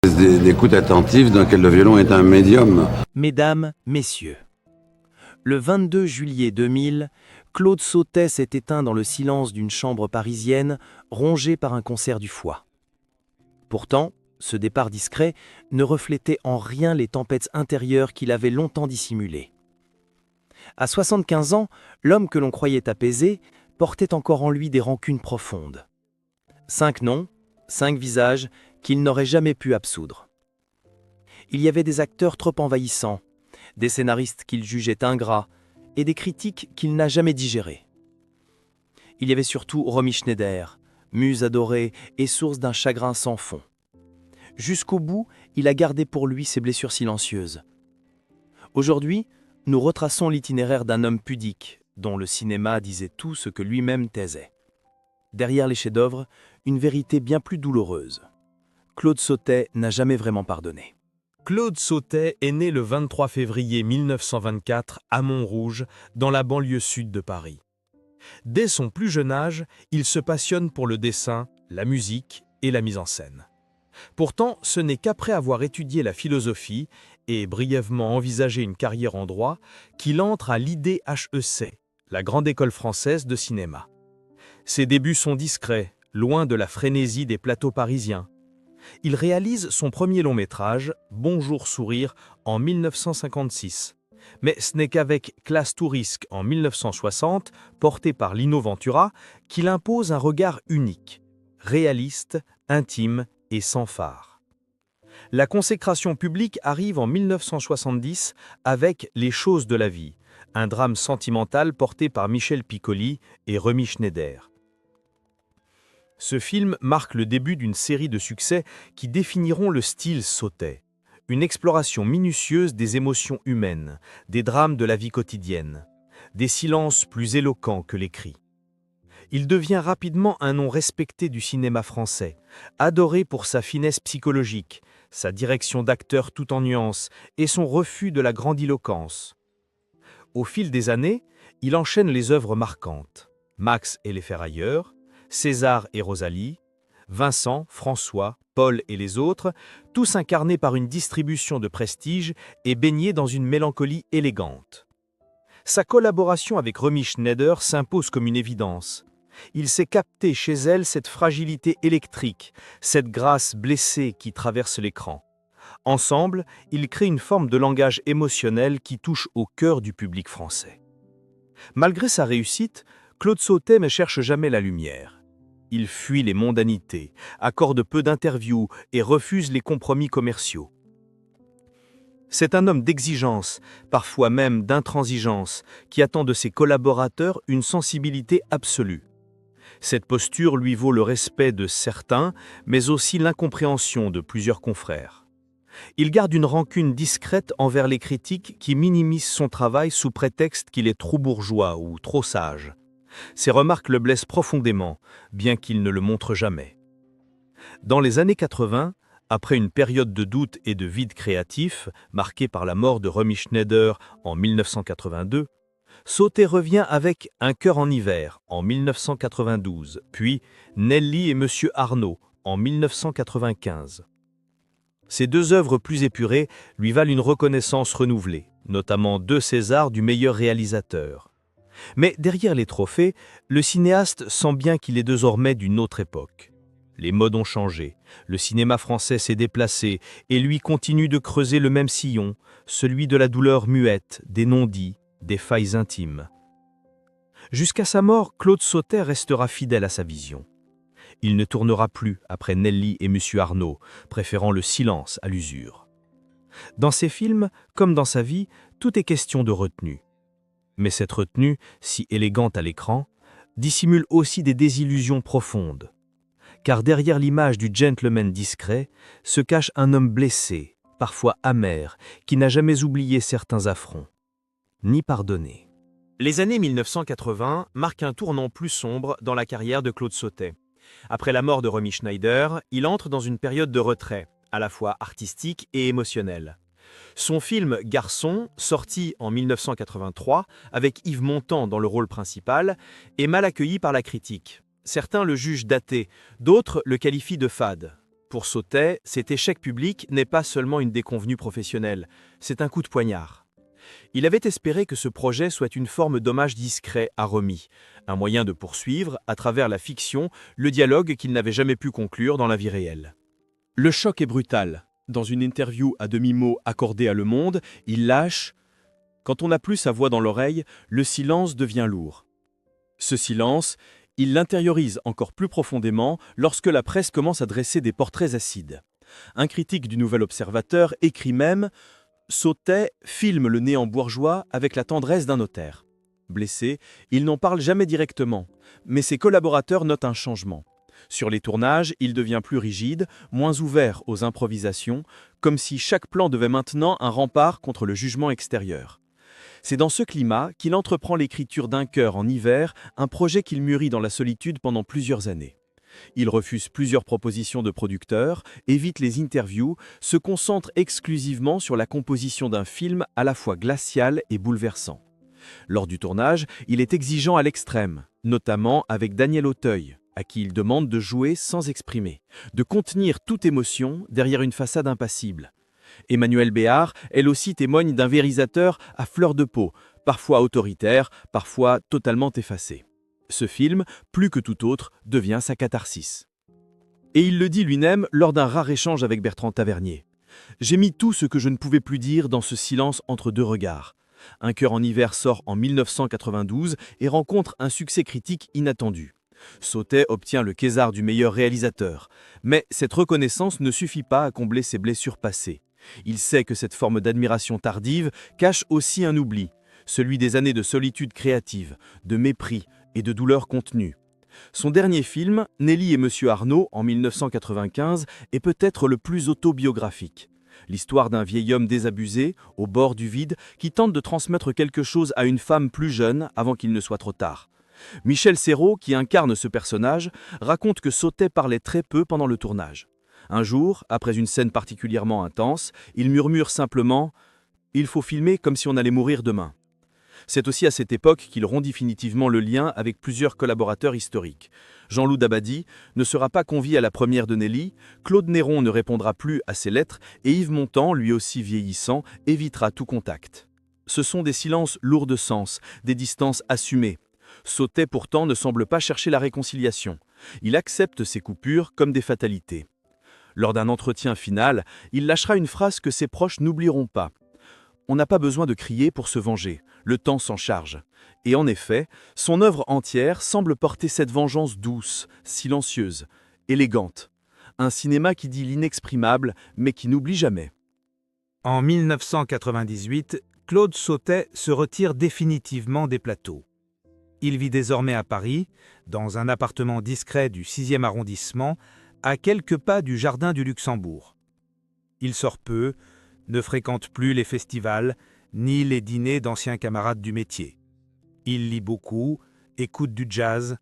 D'écoute attentive dont le violon est un médium. Mesdames, Messieurs, le 22 juillet 2000, Claude Sautet s'est éteint dans le silence d'une chambre parisienne rongée par un cancer du foie. Pourtant, ce départ discret ne reflétait en rien les tempêtes intérieures qu'il avait longtemps dissimulées. À 75 ans, l'homme que l'on croyait apaisé portait encore en lui des rancunes profondes. 5 noms, 5 visages qu'il n'aurait jamais pu absoudre. Il y avait des acteurs trop envahissants, des scénaristes qu'il jugeait ingrats et des critiques qu'il n'a jamais digérés. Il y avait surtout Romy Schneider, muse adorée et source d'un chagrin sans fond. Jusqu'au bout, il a gardé pour lui ses blessures silencieuses. Aujourd'hui, nous retraçons l'itinéraire d'un homme pudique, dont le cinéma disait tout ce que lui-même taisait. Derrière les chefs-d'œuvre, une vérité bien plus douloureuse. Claude Sautet n'a jamais vraiment pardonné. Claude Sautet est né le 23 février 1924 à Montrouge, dans la banlieue sud de Paris. Dès son plus jeune âge, il se passionne pour le dessin, la musique et la mise en scène. Pourtant, ce n'est qu'après avoir étudié la philosophie et brièvement envisagé une carrière en droit qu'il entre à l'IDHEC, la grande école française de cinéma. Ses débuts sont discrets, loin de la frénésie des plateaux parisiens. Il réalise son premier long-métrage, Bonjour Sourire, en 1956. Mais ce n'est qu'avec Classe to Risque en 1960, porté par Lino Ventura, qu'il impose un regard unique, réaliste, intime et sans phare. La consécration publique arrive en 1970 avec Les choses de la vie, un drame sentimental porté par Michel Piccoli et Romy Schneider. Ce film marque le début d'une série de succès qui définiront le style Sautet. Une exploration minutieuse des émotions humaines, des drames de la vie quotidienne, des silences plus éloquents que les cris. Il devient rapidement un nom respecté du cinéma français, adoré pour sa finesse psychologique, sa direction d'acteur tout en nuances et son refus de la grandiloquence. Au fil des années, il enchaîne les œuvres marquantes. Max et les Ferrailleurs, César et Rosalie, Vincent, François, Paul et les autres, tous incarnés par une distribution de prestige et baignés dans une mélancolie élégante. Sa collaboration avec Romy Schneider s'impose comme une évidence. Il sait capter chez elle cette fragilité électrique, cette grâce blessée qui traverse l'écran. Ensemble, ils créent une forme de langage émotionnel qui touche au cœur du public français. Malgré sa réussite, Claude Sautet ne cherche jamais la lumière. Il fuit les mondanités, accorde peu d'interviews et refuse les compromis commerciaux. C'est un homme d'exigence, parfois même d'intransigeance, qui attend de ses collaborateurs une sensibilité absolue. Cette posture lui vaut le respect de certains, mais aussi l'incompréhension de plusieurs confrères. Il garde une rancune discrète envers les critiques qui minimisent son travail sous prétexte qu'il est trop bourgeois ou trop sage. Ces remarques le blessent profondément, bien qu'il ne le montre jamais. Dans les années 80, après une période de doute et de vide créatif, marquée par la mort de Romy Schneider en 1982, Sautet revient avec Un cœur en hiver en 1992, puis Nelly et Monsieur Arnaud en 1995. Ces deux œuvres plus épurées lui valent une reconnaissance renouvelée, notamment 2 Césars du meilleur réalisateur. Mais derrière les trophées, le cinéaste sent bien qu'il est désormais d'une autre époque. Les modes ont changé, le cinéma français s'est déplacé et lui continue de creuser le même sillon, celui de la douleur muette, des non-dits, des failles intimes. Jusqu'à sa mort, Claude Sautet restera fidèle à sa vision. Il ne tournera plus après Nelly et Monsieur Arnaud, préférant le silence à l'usure. Dans ses films, comme dans sa vie, tout est question de retenue. Mais cette retenue, si élégante à l'écran, dissimule aussi des désillusions profondes. Car derrière l'image du gentleman discret se cache un homme blessé, parfois amer, qui n'a jamais oublié certains affronts, ni pardonné. Les années 1980 marquent un tournant plus sombre dans la carrière de Claude Sautet. Après la mort de Romy Schneider, il entre dans une période de retrait, à la fois artistique et émotionnelle. Son film Garçon, sorti en 1983, avec Yves Montand dans le rôle principal, est mal accueilli par la critique. Certains le jugent daté, d'autres le qualifient de fade. Pour Sautet, cet échec public n'est pas seulement une déconvenue professionnelle, c'est un coup de poignard. Il avait espéré que ce projet soit une forme d'hommage discret à Remy, un moyen de poursuivre, à travers la fiction, le dialogue qu'il n'avait jamais pu conclure dans la vie réelle. Le choc est brutal. Dans une interview à demi-mot accordée à Le Monde, il lâche « Quand on n'a plus sa voix dans l'oreille, le silence devient lourd. » Ce silence, il l'intériorise encore plus profondément lorsque la presse commence à dresser des portraits acides. Un critique du Nouvel Observateur écrit même « Sautet filme le néant bourgeois avec la tendresse d'un notaire. » Blessé, il n'en parle jamais directement, mais ses collaborateurs notent un changement. Sur les tournages, il devient plus rigide, moins ouvert aux improvisations, comme si chaque plan devait maintenant un rempart contre le jugement extérieur. C'est dans ce climat qu'il entreprend l'écriture d'Un cœur en hiver, un projet qu'il mûrit dans la solitude pendant plusieurs années. Il refuse plusieurs propositions de producteurs, évite les interviews, se concentre exclusivement sur la composition d'un film à la fois glacial et bouleversant. Lors du tournage, il est exigeant à l'extrême, notamment avec Daniel Auteuil, à qui il demande de jouer sans exprimer, de contenir toute émotion derrière une façade impassible. Emmanuelle Béard, elle aussi témoigne d'un vérisateur à fleur de peau, parfois autoritaire, parfois totalement effacé. Ce film, plus que tout autre, devient sa catharsis. Et il le dit lui-même lors d'un rare échange avec Bertrand Tavernier. « J'ai mis tout ce que je ne pouvais plus dire dans ce silence entre deux regards. Un cœur en hiver sort en 1992 et rencontre un succès critique inattendu. Sautet obtient le César du meilleur réalisateur. Mais cette reconnaissance ne suffit pas à combler ses blessures passées. Il sait que cette forme d'admiration tardive cache aussi un oubli, celui des années de solitude créative, de mépris et de douleur contenue. Son dernier film, Nelly et Monsieur Arnaud, en 1995, est peut-être le plus autobiographique. L'histoire d'un vieil homme désabusé, au bord du vide, qui tente de transmettre quelque chose à une femme plus jeune avant qu'il ne soit trop tard. Michel Serrault, qui incarne ce personnage, raconte que Sautet parlait très peu pendant le tournage. Un jour, après une scène particulièrement intense, il murmure simplement « Il faut filmer comme si on allait mourir demain ». C'est aussi à cette époque qu'il rompt définitivement le lien avec plusieurs collaborateurs historiques. Jean-Loup Dabadi ne sera pas convié à la première de Nelly, Claude Néron ne répondra plus à ses lettres et Yves Montand, lui aussi vieillissant, évitera tout contact. Ce sont des silences lourds de sens, des distances assumées. Sautet pourtant ne semble pas chercher la réconciliation. Il accepte ces coupures comme des fatalités. Lors d'un entretien final, il lâchera une phrase que ses proches n'oublieront pas. On n'a pas besoin de crier pour se venger, le temps s'en charge. Et en effet, son œuvre entière semble porter cette vengeance douce, silencieuse, élégante. Un cinéma qui dit l'inexprimable, mais qui n'oublie jamais. En 1998, Claude Sautet se retire définitivement des plateaux. Il vit désormais à Paris, dans un appartement discret du 6e arrondissement, à quelques pas du Jardin du Luxembourg. Il sort peu, ne fréquente plus les festivals, ni les dîners d'anciens camarades du métier. Il lit beaucoup, écoute du jazz,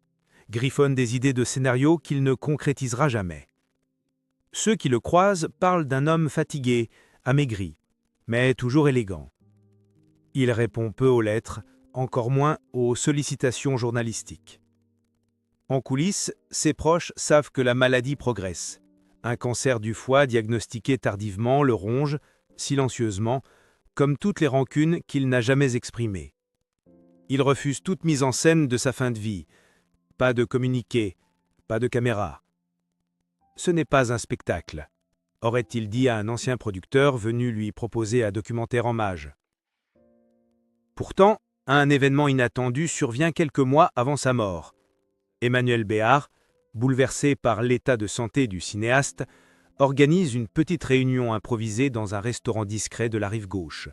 griffonne des idées de scénarios qu'il ne concrétisera jamais. Ceux qui le croisent parlent d'un homme fatigué, amaigri, mais toujours élégant. Il répond peu aux lettres, encore moins aux sollicitations journalistiques. En coulisses, ses proches savent que la maladie progresse. Un cancer du foie diagnostiqué tardivement le ronge, silencieusement, comme toutes les rancunes qu'il n'a jamais exprimées. Il refuse toute mise en scène de sa fin de vie. Pas de communiqué, pas de caméra. Ce n'est pas un spectacle, aurait-il dit à un ancien producteur venu lui proposer un documentaire en mage. Pourtant, un événement inattendu survient quelques mois avant sa mort. Emmanuelle Béard, bouleversée par l'état de santé du cinéaste, organise une petite réunion improvisée dans un restaurant discret de la rive gauche.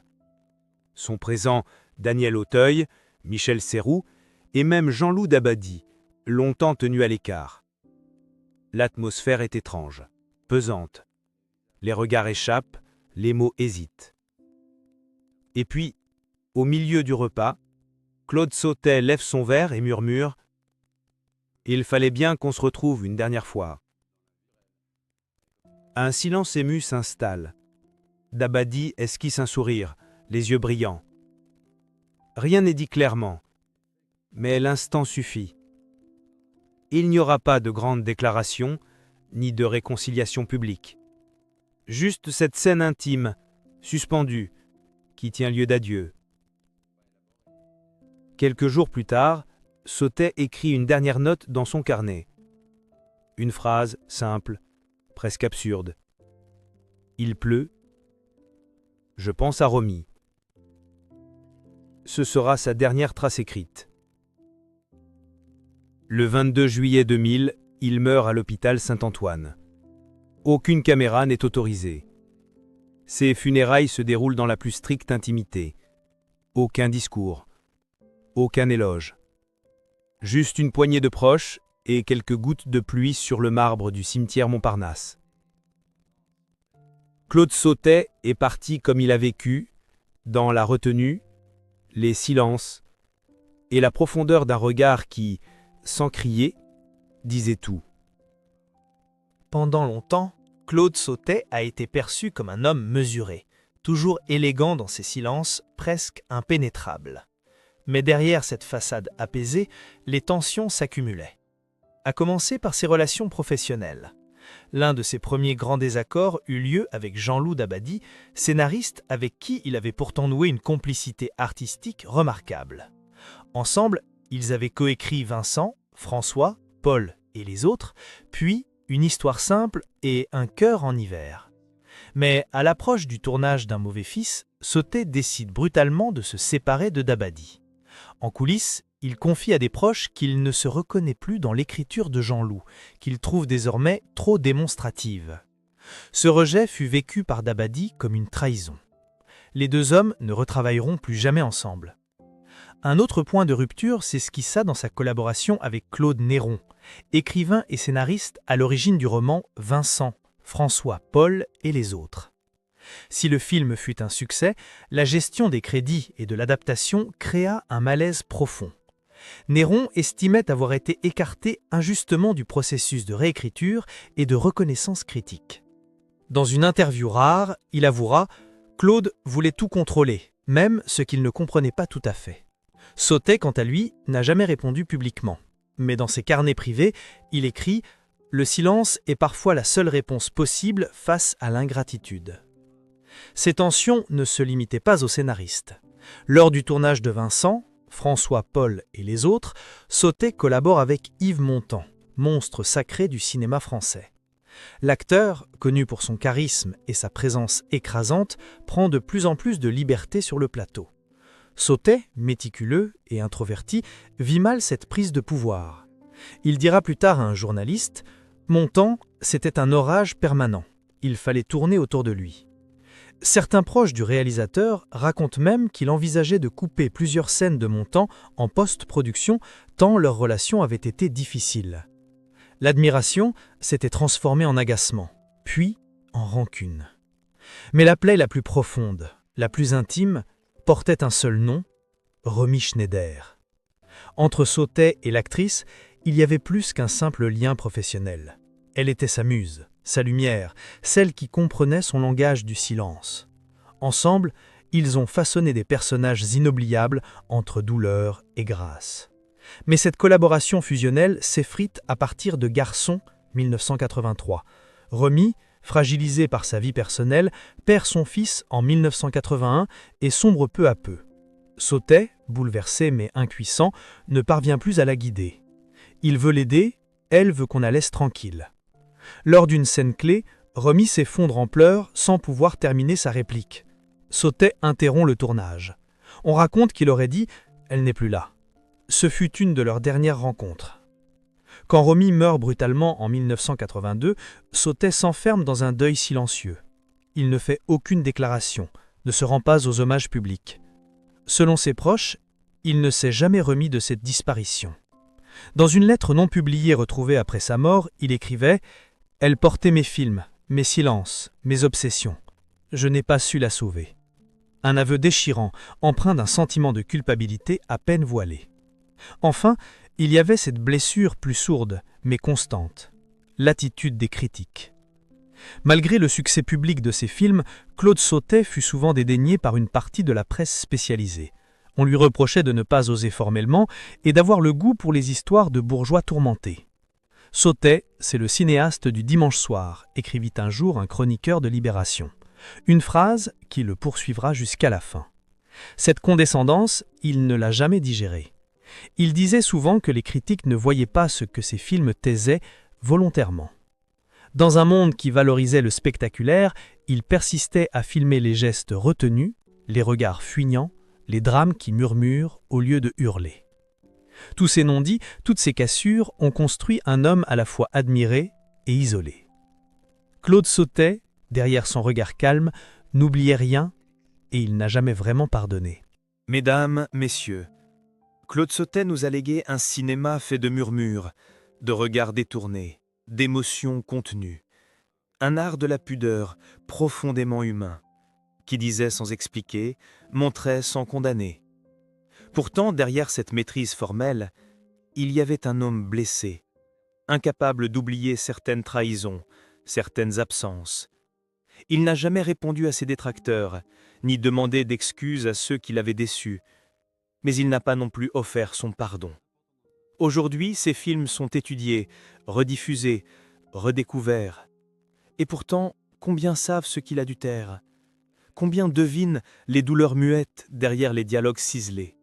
Sont présents Daniel Auteuil, Michel Serrault et même Jean-Loup Dabadi, longtemps tenu à l'écart. L'atmosphère est étrange, pesante. Les regards échappent, les mots hésitent. Et puis, au milieu du repas, Claude Sautet lève son verre et murmure « Il fallait bien qu'on se retrouve une dernière fois ». Un silence ému s'installe. Dabadi esquisse un sourire, les yeux brillants. Rien n'est dit clairement, mais l'instant suffit. Il n'y aura pas de grande déclaration, ni de réconciliation publique. Juste cette scène intime, suspendue, qui tient lieu d'adieu. Quelques jours plus tard, Sautet écrit une dernière note dans son carnet. Une phrase simple, presque absurde. Il pleut. Je pense à Romy. Ce sera sa dernière trace écrite. Le 22 juillet 2000, il meurt à l'hôpital Saint-Antoine. Aucune caméra n'est autorisée. Ses funérailles se déroulent dans la plus stricte intimité. Aucun discours. Aucun éloge. Juste une poignée de proches et quelques gouttes de pluie sur le marbre du cimetière Montparnasse. Claude Sautet est parti comme il a vécu, dans la retenue, les silences et la profondeur d'un regard qui, sans crier, disait tout. Pendant longtemps, Claude Sautet a été perçu comme un homme mesuré, toujours élégant dans ses silences, presque impénétrables. Mais derrière cette façade apaisée, les tensions s'accumulaient. À commencer par ses relations professionnelles. L'un de ses premiers grands désaccords eut lieu avec Jean-Loup Dabadi, scénariste avec qui il avait pourtant noué une complicité artistique remarquable. Ensemble, ils avaient coécrit Vincent, François, Paul et les autres, puis Une histoire simple et Un cœur en hiver. Mais à l'approche du tournage d'Un mauvais fils, Sautet décide brutalement de se séparer de Dabadi. En coulisses, il confie à des proches qu'il ne se reconnaît plus dans l'écriture de Jean-Loup, qu'il trouve désormais trop démonstrative. Ce rejet fut vécu par Dabadi comme une trahison. Les deux hommes ne retravailleront plus jamais ensemble. Un autre point de rupture s'esquissa dans sa collaboration avec Claude Néron, écrivain et scénariste à l'origine du roman Vincent, François, Paul et les autres. Si le film fut un succès, la gestion des crédits et de l'adaptation créa un malaise profond. Néron estimait avoir été écarté injustement du processus de réécriture et de reconnaissance critique. Dans une interview rare, il avouera « Claude voulait tout contrôler, même ce qu'il ne comprenait pas tout à fait ». Sautet, quant à lui, n'a jamais répondu publiquement. Mais dans ses carnets privés, il écrit « Le silence est parfois la seule réponse possible face à l'ingratitude ». Ces tensions ne se limitaient pas aux scénaristes. Lors du tournage de Vincent, François, Paul et les autres, Sautet collabore avec Yves Montand, monstre sacré du cinéma français. L'acteur, connu pour son charisme et sa présence écrasante, prend de plus en plus de liberté sur le plateau. Sautet, méticuleux et introverti, vit mal cette prise de pouvoir. Il dira plus tard à un journaliste « Montand, c'était un orage permanent. Il fallait tourner autour de lui. » Certains proches du réalisateur racontent même qu'il envisageait de couper plusieurs scènes de Montand en post-production tant leur relation avait été difficile. L'admiration s'était transformée en agacement, puis en rancune. Mais la plaie la plus profonde, la plus intime, portait un seul nom, Romy Schneider. Entre Sautet et l'actrice, il y avait plus qu'un simple lien professionnel. Elle était sa muse, sa lumière, celle qui comprenait son langage du silence. Ensemble, ils ont façonné des personnages inoubliables entre douleur et grâce. Mais cette collaboration fusionnelle s'effrite à partir de Garçon, 1983. Romy, fragilisée par sa vie personnelle, perd son fils en 1981 et sombre peu à peu. Sautet, bouleversé mais impuissant, ne parvient plus à la guider. Il veut l'aider, elle veut qu'on la laisse tranquille. Lors d'une scène clé, Romy s'effondre en pleurs sans pouvoir terminer sa réplique. Sautet interrompt le tournage. On raconte qu'il aurait dit « Elle n'est plus là ». Ce fut une de leurs dernières rencontres. Quand Romy meurt brutalement en 1982, Sautet s'enferme dans un deuil silencieux. Il ne fait aucune déclaration, ne se rend pas aux hommages publics. Selon ses proches, il ne s'est jamais remis de cette disparition. Dans une lettre non publiée retrouvée après sa mort, il écrivait « Elle portait mes films, mes silences, mes obsessions. Je n'ai pas su la sauver. » Un aveu déchirant, empreint d'un sentiment de culpabilité à peine voilé. Enfin, il y avait cette blessure plus sourde, mais constante, l'attitude des critiques. Malgré le succès public de ses films, Claude Sautet fut souvent dédaigné par une partie de la presse spécialisée. On lui reprochait de ne pas oser formellement et d'avoir le goût pour les histoires de bourgeois tourmentés. Sautet, c'est le cinéaste du dimanche soir, écrivit un jour un chroniqueur de Libération. Une phrase qui le poursuivra jusqu'à la fin. Cette condescendance, il ne l'a jamais digérée. Il disait souvent que les critiques ne voyaient pas ce que ses films taisaient volontairement. Dans un monde qui valorisait le spectaculaire, il persistait à filmer les gestes retenus, les regards fuignants, les drames qui murmurent au lieu de hurler. Tous ces non-dits, toutes ces cassures ont construit un homme à la fois admiré et isolé. Claude Sautet, derrière son regard calme, n'oubliait rien et il n'a jamais vraiment pardonné. Mesdames, messieurs, Claude Sautet nous a légué un cinéma fait de murmures, de regards détournés, d'émotions contenues. Un art de la pudeur profondément humain, qui disait sans expliquer, montrait sans condamner. Pourtant, derrière cette maîtrise formelle, il y avait un homme blessé, incapable d'oublier certaines trahisons, certaines absences. Il n'a jamais répondu à ses détracteurs, ni demandé d'excuses à ceux qui l'avaient déçu, mais il n'a pas non plus offert son pardon. Aujourd'hui, ses films sont étudiés, rediffusés, redécouverts. Et pourtant, combien savent ce qu'il a dû taire? Combien devinent les douleurs muettes derrière les dialogues ciselés?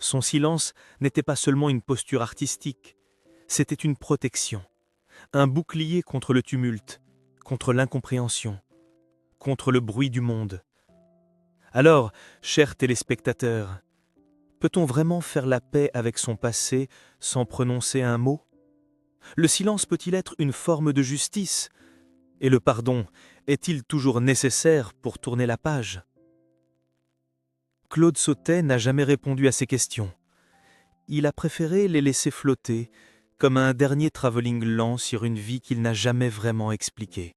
Son silence n'était pas seulement une posture artistique, c'était une protection, un bouclier contre le tumulte, contre l'incompréhension, contre le bruit du monde. Alors, chers téléspectateurs, peut-on vraiment faire la paix avec son passé sans prononcer un mot? Le silence peut-il être une forme de justice? Et le pardon est-il toujours nécessaire pour tourner la page? Claude Sautet n'a jamais répondu à ces questions. Il a préféré les laisser flotter, comme un dernier travelling lent sur une vie qu'il n'a jamais vraiment expliquée.